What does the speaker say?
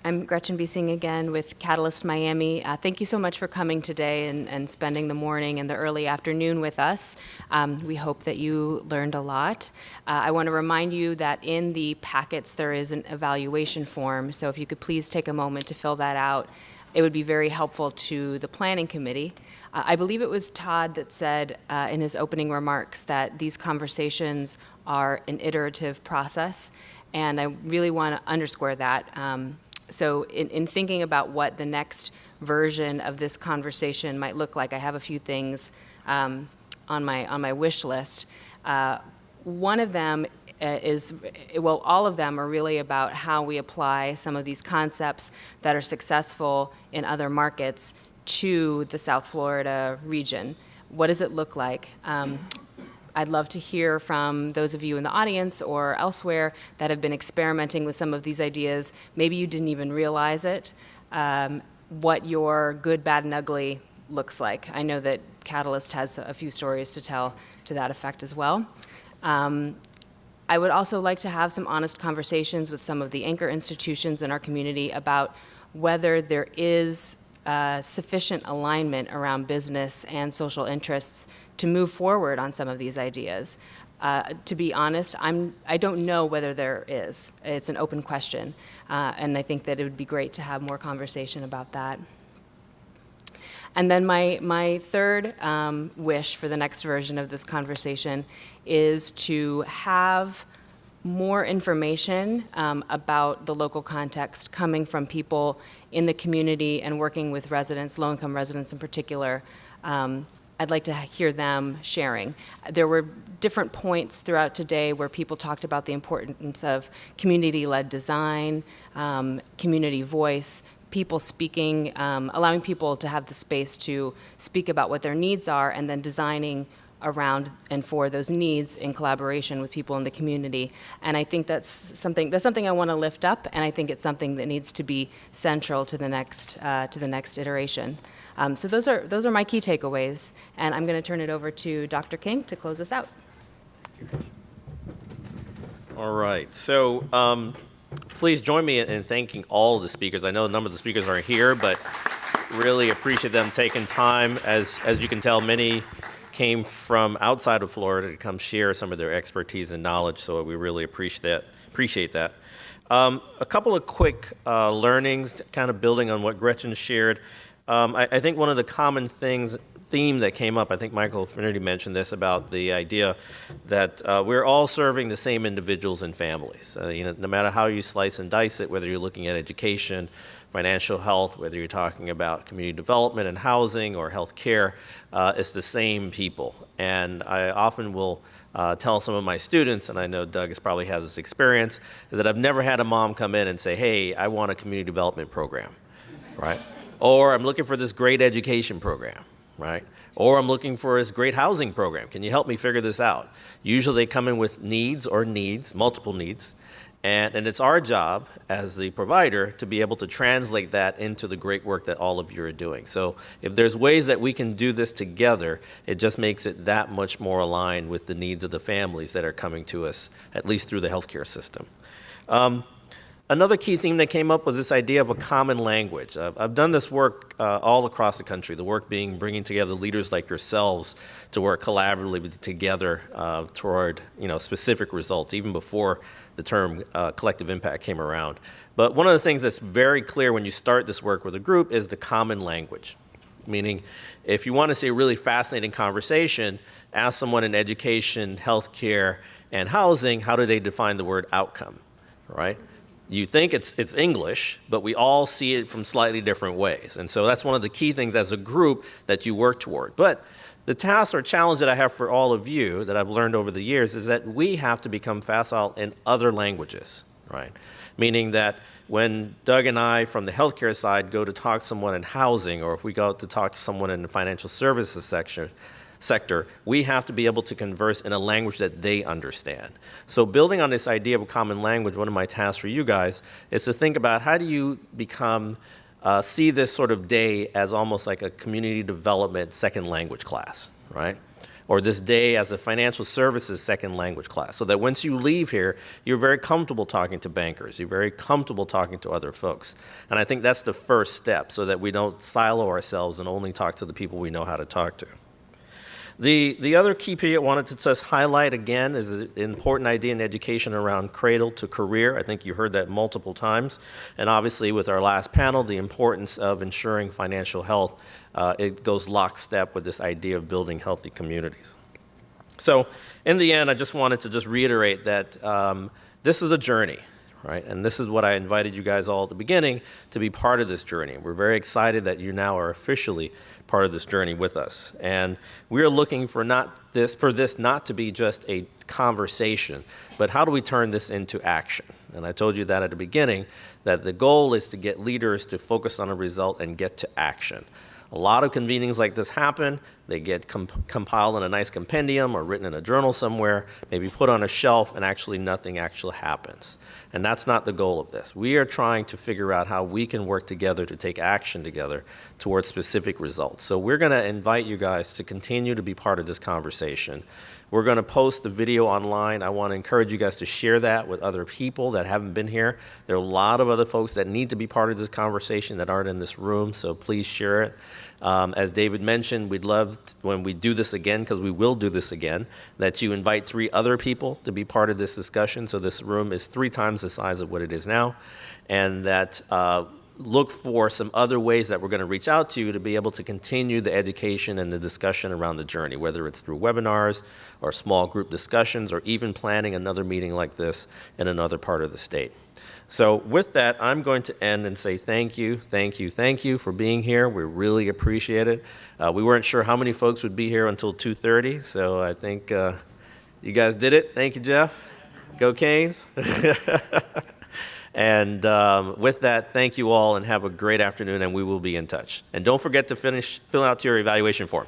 I'm Gretchen Biesing again with Catalyst Miami. Thank you so much for coming today and spending the morning and the early afternoon with us. We hope that you learned a lot. I want to remind you that in the packets there is an evaluation form, so if you could please take a moment to fill that out, it would be very helpful to the Planning Committee. I believe it was Todd that said in his opening remarks that these conversations are an iterative process, and I really want to underscore that. So in thinking about what the next version of this conversation might look like, I have a few things on my wish list. One of them all of them are really about how we apply some of these concepts that are successful in other markets to the South Florida region. What does it look like? I'd love to hear from those of you in the audience or elsewhere that have been experimenting with some of these ideas. Maybe you didn't even realize it, what your good, bad, and ugly looks like. I know that Catalyst has a few stories to tell to that effect as well. I would also like to have some honest conversations with some of the anchor institutions in our community about whether there is sufficient alignment around business and social interests to move forward on some of these ideas. To be honest, I don't know whether there is. It's an open question, and I think that it would be great to have more conversation about that. And then my third wish for the next version of this conversation is to have more information about the local context coming from people in the community and working with residents, low-income residents in particular. I'd like to hear them sharing. There were different points throughout today where people talked about the importance of community-led design, community voice, people speaking, allowing people to have the space to speak about what their needs are, and then designing around and for those needs in collaboration with people in the community. And I think that's something I want to lift up, and I think it's something that needs to be central to the next iteration. So those are my key takeaways, and I'm going to turn it over to Dr. King to close us out. All right. So please join me in thanking all of the speakers. I know a number of the speakers are here, but really appreciate them taking time. As you can tell, many came from outside of Florida to come share some of their expertise and knowledge, so we really appreciate that. A couple of quick learnings, kind of building on what Gretchen shared. I think one of the common themes that came up, I think Michael Finnerty mentioned this, about the idea that we're all serving the same individuals and families. No matter how you slice and dice it, whether you're looking at education, financial health, whether you're talking about community development and housing or health care, it's the same people. And I often will tell some of my students, and I know Doug probably has this experience, is that I've never had a mom come in and say, hey, I want a community development program, right? Or I'm looking for this great education program, right? Or I'm looking for this great housing program. Can you help me figure this out? Usually they come in with multiple needs, and it's our job as the provider to be able to translate that into the great work that all of you are doing. So if there's ways that we can do this together, it just makes it that much more aligned with the needs of the families that are coming to us, at least through the healthcare system. Another key theme that came up was this idea of a common language. I've done this work all across the country, the work being bringing together leaders like yourselves to work collaboratively together toward specific results, even before the term collective impact came around. But one of the things that's very clear when you start this work with a group is the common language. Meaning, if you want to see a really fascinating conversation, ask someone in education, healthcare, and housing, how do they define the word outcome, right? You think it's English, but we all see it from slightly different ways. And so that's one of the key things as a group that you work toward. But the task or challenge that I have for all of you that I've learned over the years is that we have to become facile in other languages, right? Meaning that when Doug and I from the healthcare side go to talk to someone in housing, or if we go to talk to someone in the financial services sector, we have to be able to converse in a language that they understand. So building on this idea of a common language, one of my tasks for you guys is to think about how do you see this sort of day as almost like a community development second language class, right? or this day as a financial services second language class, so that once you leave here, you're very comfortable talking to bankers, you're very comfortable talking to other folks. And I think that's the first step, so that we don't silo ourselves and only talk to the people we know how to talk to. The other key piece I wanted to just highlight again is an important idea in education around cradle to career. I think you heard that multiple times. And obviously with our last panel, the importance of ensuring financial health, it goes lockstep with this idea of building healthy communities. So in the end, I just wanted to just reiterate that this is a journey. Right? And this is what I invited you guys all at the beginning to be part of this journey. We're very excited that you now are officially part of this journey with us. And we're looking for this not to be just a conversation, but how do we turn this into action? And I told you that at the beginning, that the goal is to get leaders to focus on a result and get to action. A lot of convenings like this happen. They get compiled in a nice compendium or written in a journal somewhere, maybe put on a shelf, and actually nothing actually happens. And that's not the goal of this. We are trying to figure out how we can work together to take action together towards specific results. So we're going to invite you guys to continue to be part of this conversation. We're going to post the video online. I want to encourage you guys to share that with other people that haven't been here. There are a lot of other folks that need to be part of this conversation that aren't in this room, so please share it. As David mentioned, we'd love when we do this again, because we will do this again, that you invite 3 other people to be part of this discussion. So this room is 3 times the size of what it is now, and that look for some other ways that we're going to reach out to you to be able to continue the education and the discussion around the journey, whether it's through webinars or small group discussions or even planning another meeting like this in another part of the state. So with that, I'm going to end and say thank you for being here. We really appreciate it. We weren't sure how many folks would be here until 2:30, so I think you guys did it. Thank you, Jeff. Go Canes. And with that, thank you all and have a great afternoon, and we will be in touch. And don't forget to fill out your evaluation form.